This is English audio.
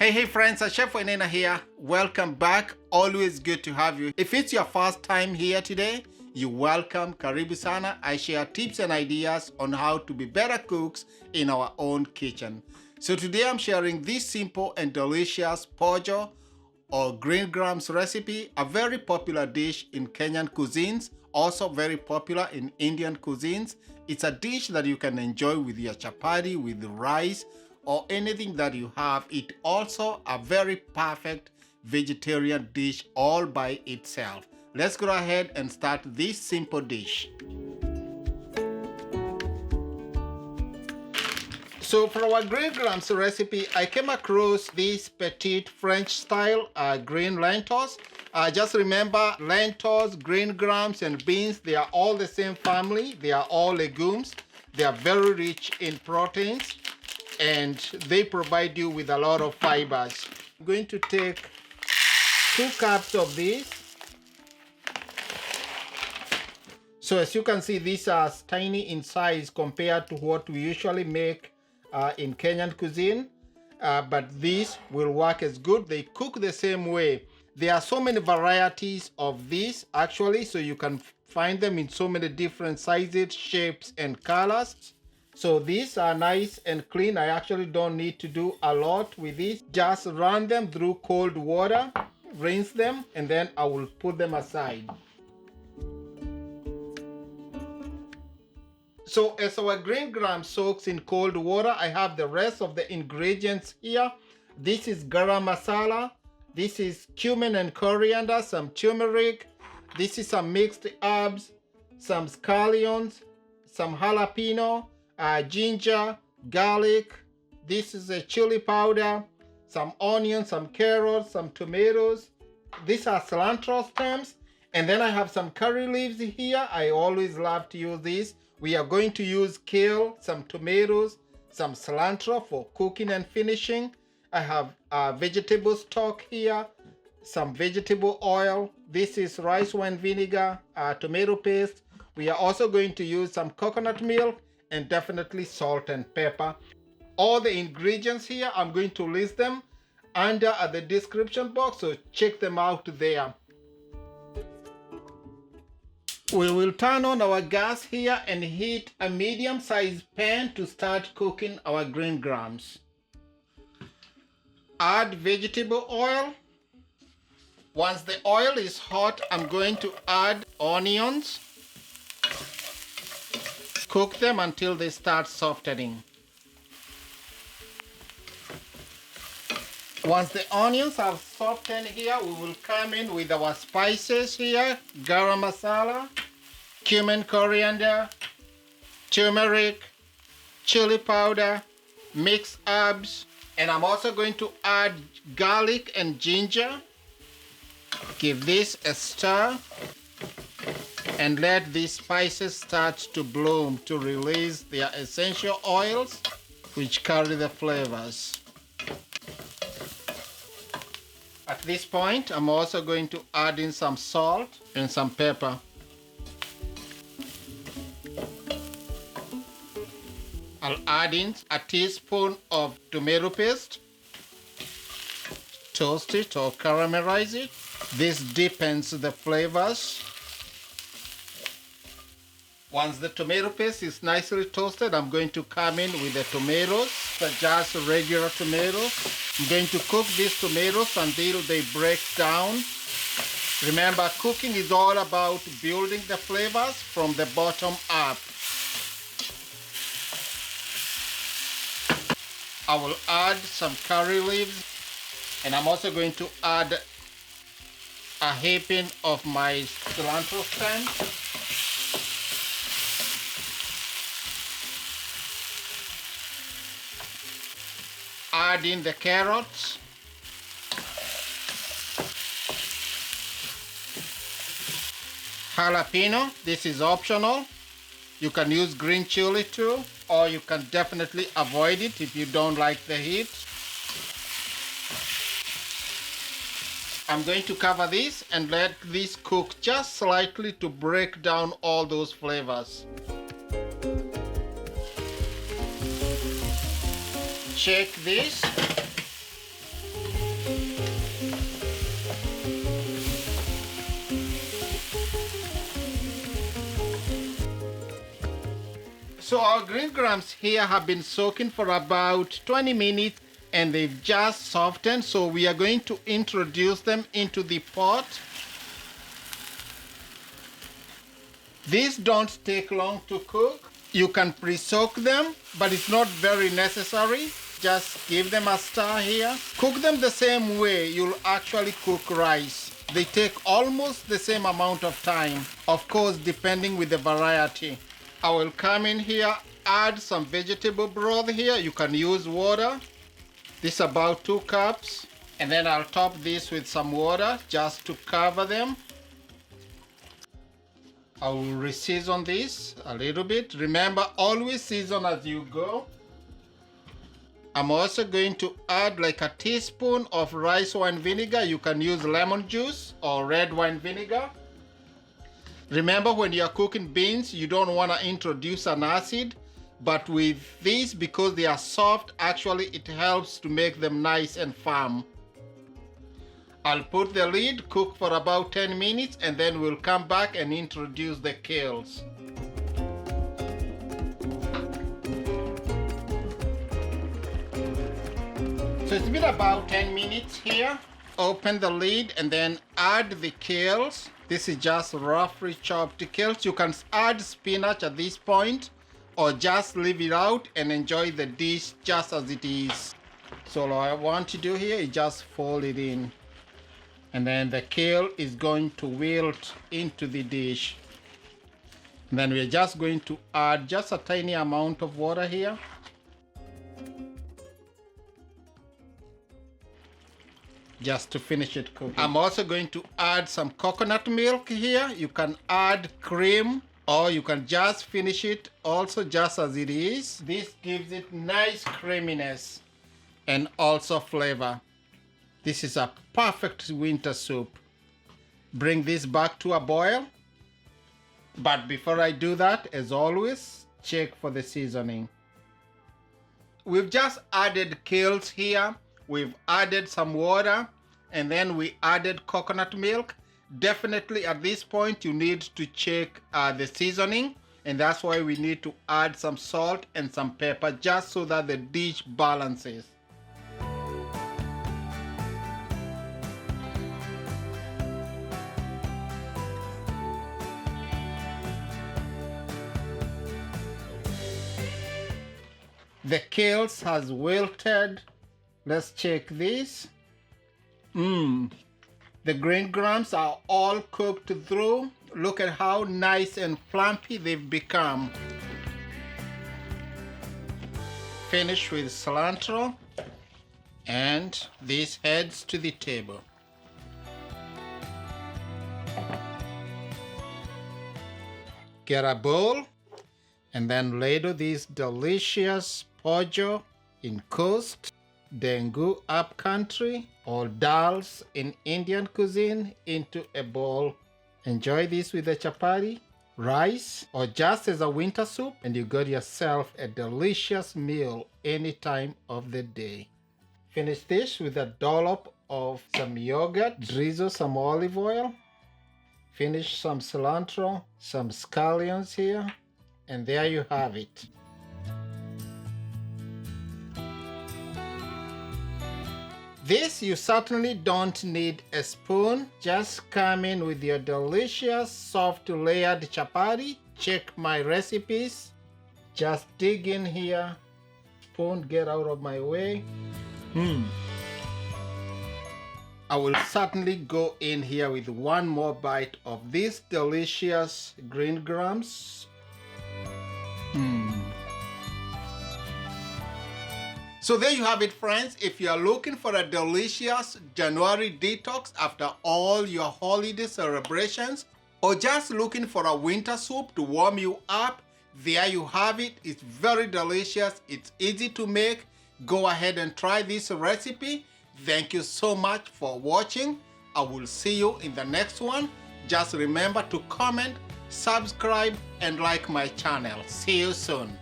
Hey friends, Chef Wainaina here. Welcome back. Always good to have you. If it's your first time here today, you're welcome. Karibu sana. I share tips and ideas on how to be better cooks in our own kitchen. So today I'm sharing this simple and delicious POJO or green grams recipe, a very popular dish in Kenyan cuisines, also very popular in Indian cuisines. It's a dish that you can enjoy with your chapati, with rice, or anything that you have. It also a very perfect vegetarian dish all by itself. Let's go ahead and start this simple dish. So for our green grams recipe, I came across these petite French style green lentils. Just remember, lentils, green grams, and beans, they are all the same family. They are all legumes. They are very rich in proteins, and they provide you with a lot of fibers. I'm going to take 2 cups of this. So as you can see, these are tiny in size compared to what we usually make in Kenyan cuisine, but these will work as good. They cook the same way. There are so many varieties of these actually, so you can find them in so many different sizes, shapes, and colors. So these are nice and clean. I actually don't need to do a lot with this. Just run them through cold water, rinse them, and then I will put them aside. So as our green gram soaks in cold water, I have the rest of the ingredients here. This is garam masala. This is cumin and coriander, some turmeric. This is some mixed herbs, some scallions, some jalapeno, ginger, garlic. This is a chili powder, some onions, some carrots, some tomatoes. These are cilantro stems. And then I have some curry leaves here. I always love to use these. We are going to use kale, some tomatoes, some cilantro for cooking and finishing. I have vegetable stock here, some vegetable oil. This is rice wine vinegar, tomato paste. We are also going to use some coconut milk and definitely salt and pepper. All the ingredients here, I'm going to list them under at the description box, so check them out there. We will turn on our gas here and heat a medium-sized pan to start cooking our green grams. Add vegetable oil. Once the oil is hot, I'm going to add onions. Cook them until they start softening. Once the onions have softened here, we will come in with our spices here. Garam masala, cumin, coriander, turmeric, chili powder, mixed herbs, and I'm also going to add garlic and ginger. Give this a stir and let these spices start to bloom to release their essential oils which carry the flavors. At this point, I'm also going to add in some salt and some pepper. I'll add in a teaspoon of tomato paste. Toast it or caramelize it. This deepens the flavors. Once the tomato paste is nicely toasted, I'm going to come in with the tomatoes, just regular tomatoes. I'm going to cook these tomatoes until they break down. Remember, cooking is all about building the flavors from the bottom up. I will add some curry leaves, and I'm also going to add a heaping of my cilantro stems. Add in the carrots. Jalapeno, this is optional. You can use green chili too, or you can definitely avoid it if you don't like the heat. I'm going to cover this and let this cook just slightly to break down all those flavors. Shake this. So our green grams here have been soaking for about 20 minutes and they've just softened. So we are going to introduce them into the pot. These don't take long to cook. You can pre-soak them, but it's not very necessary. Just give them a stir here. Cook them the same way you'll actually cook rice. They take almost the same amount of time, of course, depending with the variety. I will come in here, add some vegetable broth here. You can use water. This is about 2 cups. And then I'll top this with some water just to cover them. I will re-season this a little bit. Remember, always season as you go. I'm also going to add like a teaspoon of rice wine vinegar. You can use lemon juice or red wine vinegar. Remember, when you're cooking beans, you don't want to introduce an acid. But with these, because they are soft, actually it helps to make them nice and firm. I'll put the lid, cook for about 10 minutes, and then we'll come back and introduce the kales. So it's been about 10 minutes here. Open the lid and then add the kales. This is just roughly chopped kales. You can add spinach at this point or just leave it out and enjoy the dish just as it is. So what I want to do here is just fold it in. And then the kale is going to wilt into the dish. And then we're just going to add just a tiny amount of water here. Just to finish it cooking. I'm also going to add some coconut milk here. You can add cream or you can just finish it also just as it is. This gives it nice creaminess and also flavor. This is a perfect winter soup. Bring this back to a boil. But before I do that, as always, check for the seasoning. We've just added kales here. We've added some water and then we added coconut milk. Definitely at this point you need to check the seasoning, and that's why we need to add some salt and some pepper just so that the dish balances. The kales has wilted. Let's check this. The green grams are all cooked through. Look at how nice and plumpy they've become. Finish with cilantro, and this heads to the table. Get a bowl and then ladle this delicious POJO in coast, NDENGU upcountry, or DALs in Indian cuisine into a bowl. Enjoy this with a chapati, rice, or just as a winter soup, and you got yourself a delicious meal any time of the day. Finish this with a dollop of some yogurt, drizzle some olive oil, finish some cilantro, some scallions here, and there you have it. This you certainly don't need a spoon. Just come in with your delicious soft layered chapati. Check my recipes. Just dig in here. Spoon, get out of my way. I will certainly go in here with one more bite of this delicious green grams. So there you have it, friends. If you are looking for a delicious January detox after all your holiday celebrations, or just looking for a winter soup to warm you up, there you have it. It's very delicious. It's easy to make. Go ahead and try this recipe. Thank you so much for watching. I will see you in the next one. Just remember to comment, subscribe, and like my channel. See you soon.